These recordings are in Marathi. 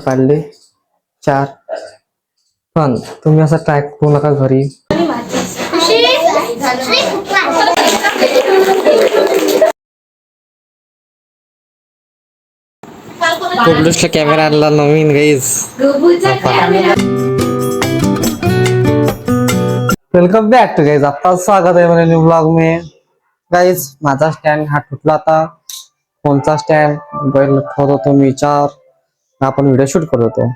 काढले 4 पण तुम्ही असं ट्राय करू नका घरी. पब्लिशला कॅमेरा आणला नवीन guys. Welcome back to guys. आता स्वागत आहे मेरे ब्लॉग में. गाईज माझा स्टँड हा तुटला आता. फोनचा स्टँड ठेवत होतो मी विचार आपण व्हिडिओ शूट करत होतो.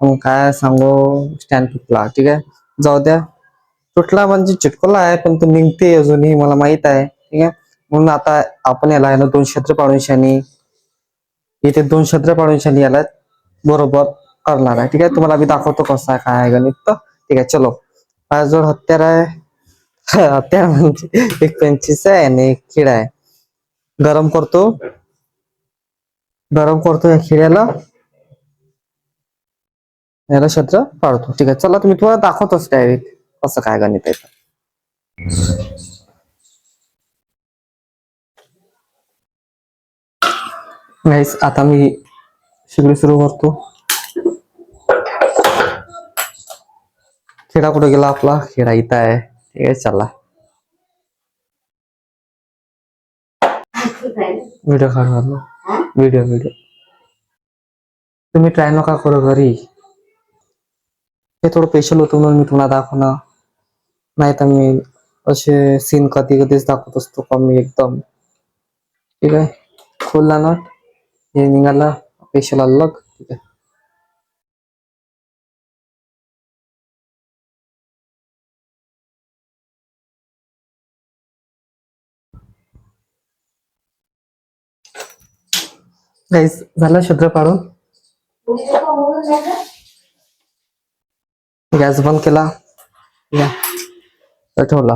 मग काय सांगू स्टँड तुटला. ठीक आहे जाऊ द्या. तुटला म्हणजे चिटकवला आहे पण तो निघते अजूनही मला माहित आहे. ठीक आहे म्हणून आता आपण याला आहे ना 2 क्षेत्र पाडून शानी इथे 2 क्षेत्र पाडून शानी याला बरोबर करणार आहे. ठीक आहे तुम्हाला मी दाखवतो कसं आहे काय आहे गणित. तर ठीक आहे चलो. माझ्याजवळ हत्यार आहे. हत्यार म्हणजे एक पेंचीस आहे आणि एक खिळा आहे. गरम करतो या खिळ्याला. याला क्षेत्र पाडतो. ठीक आहे चला तुम्ही तुम्हाला दाखवतोच डायरेक्ट कसं काय गणित आहे. गाईस आता मी शिकली सुरू करतो. खिडा कुठे गेला आपला. खिडा इथं आहे. ठीक आहे चला व्हिडिओ काढू. व्हिडिओ तुम्ही ट्राय नका करू घरी. हे थोडं स्पेशल होतं म्हणून मी तुम्हाला दाखवणार. नाही तर मी असे सीन कधी कधीच दाखवत असतो का मी एकदम. ठीक आहे खोलला नट हे निघाला स्पेशल अलग. ठीक आहे गाईस झालं क्षेत्र पाडून. गॅस बंद केला. ठेवला.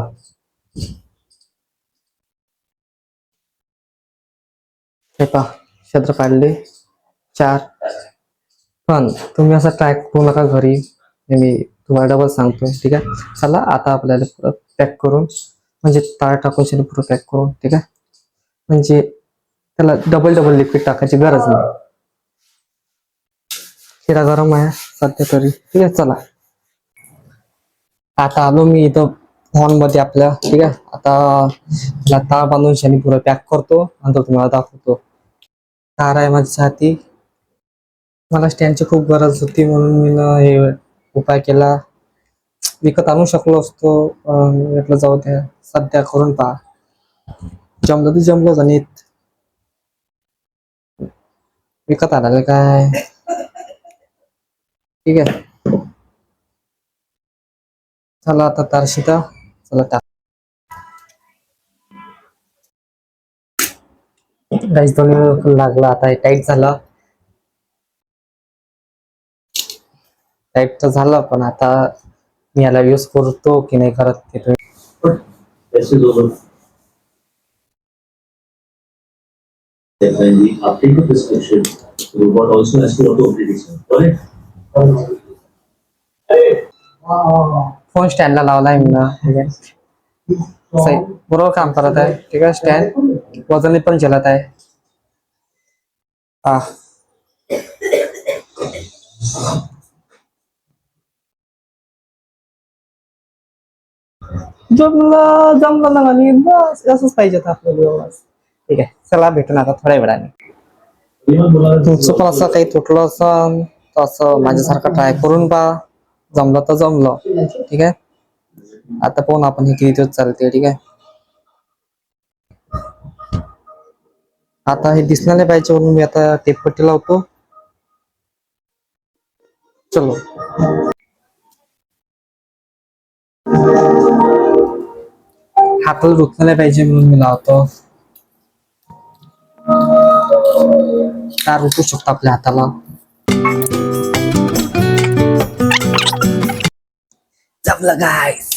हे पहा क्षेत्र पाडले 4 पण तुम्ही असं ट्राय करू नका घरी. मी तुम्हाला डबल सांगतोय. ठीक आहे चला आता आपल्याला पुरं पॅक करून म्हणजे तार टाकून पुरं पॅक करून. ठीक आहे म्हणजे त्याला डबल लिक्विड टाकायची गरज नाही. खिरा गरम आहे सध्या तरी. ठीक आहे चला आता आलो मी इथं हॉल मध्ये आपल्या. ठीक आहे आता तार बांधून शनी पुरं पॅक करतो आणि तो तुम्हाला दाखवतो. तार आहे माझ्या हाती. मला स्टँडची खूप गरज होती म्हणून मी हे उपाय केला. विकत आणू शकलो असतो म्हटलं जाऊ द्या सध्या करून पहा. जमलं तर जमलं गणित. विकत आणायला काय. ठीक आहे चला आता तार शिटा. चला टाक. गाईस दोन्ही लागला आता टाईट झालं. टाईप तर झालं पण आता मी याला यूज करतो की नाही करत ते तुम्ही. फोन स्टँडला लावलाय मी ना. बरोबर काम करत आहे. ठीक आहे स्टँड वजनी पण झेलत आहे. हा जमलं ना आणि बस असंच पाहिजे आपल्याला. ठीक आहे चला भेटून आता थोड्या वेळाने. तुमचं पण असं काही तुटलं असं तर असं माझ्यासारखं ट्राय करून पहा. जमलं तर जमलं. ठीक आहे आता पाहून आपण हे किती दिवस चालते. ठीक आहे आता हे दिसणार नाही पाहिजे म्हणून मी आता टेपपट्टी लावतो. चलो हाताला दुखलं नाही पाहिजे म्हणून मी लावतो. तार उठू शकतो आपल्या हाताला. जमलं गाईस.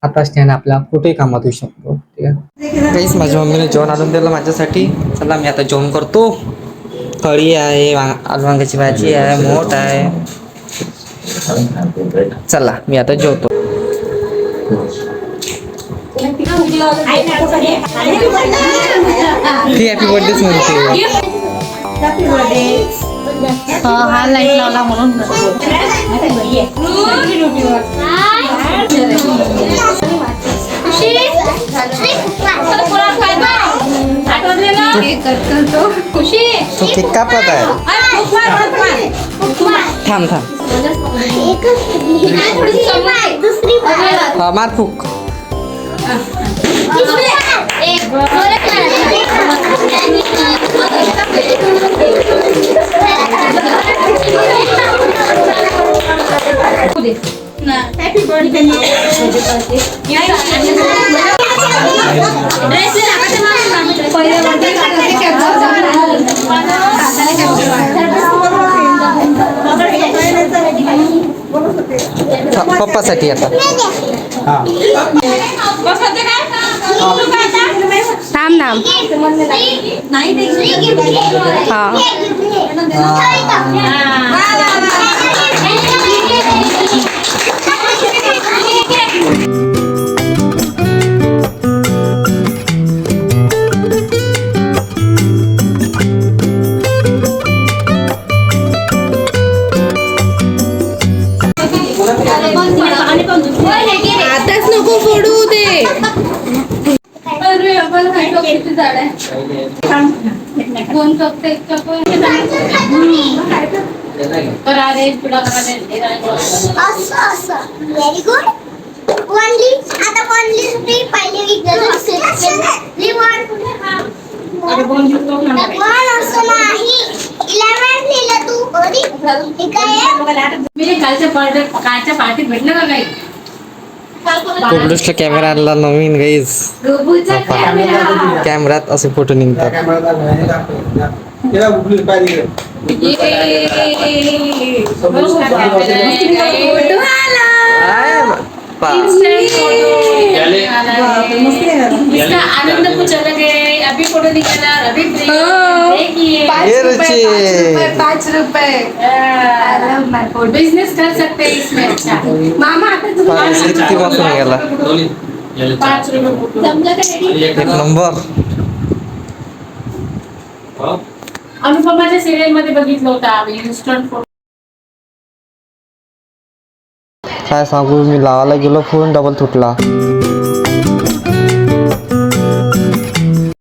आता स्टँड आपला कुठेही कामात येऊ शकतो. ठीक आहे गाईस माझ्या मम्मीने जेवण आणून दिलं माझ्यासाठी. चला मी आता जेवण करतो. कढी आहे आलू वांग्याची भाजी आहे मोठ आहे. चला मी आता जेवतो. हॅपी बर्थडे म्हणते. हा लाईट लावला म्हणून तू केक कापत आहे थांब थांब हा मार फूक हॅपी बर्थडे पप्पासाठी आता थांब थांब आताच नको फोडू दे कोण चौकते व्हेरी गुड ओनली आता ओनली तुम्ही पहिले असं नाही 11 लिहिलं तू ठीक आहे कालच्या पार्टीत भेटलं का काही कुबलूसला कॅमेरा आणला नवीन गाईज कॅमेऱ्यात असे फोटो निघतात इसका आनंद कुछ अलग है अभी फोटो निकाला अभी ₹5 बिजनेस कर सकते हैं इसमें अच्छा मामा आता किती वाजून गेला एक नंबर अनुपमाच्या सिरियल मध्ये बघितलं होता इन्स्टंट फोटो काय सांगू मी लावायला गेलो फोन डबल तुटला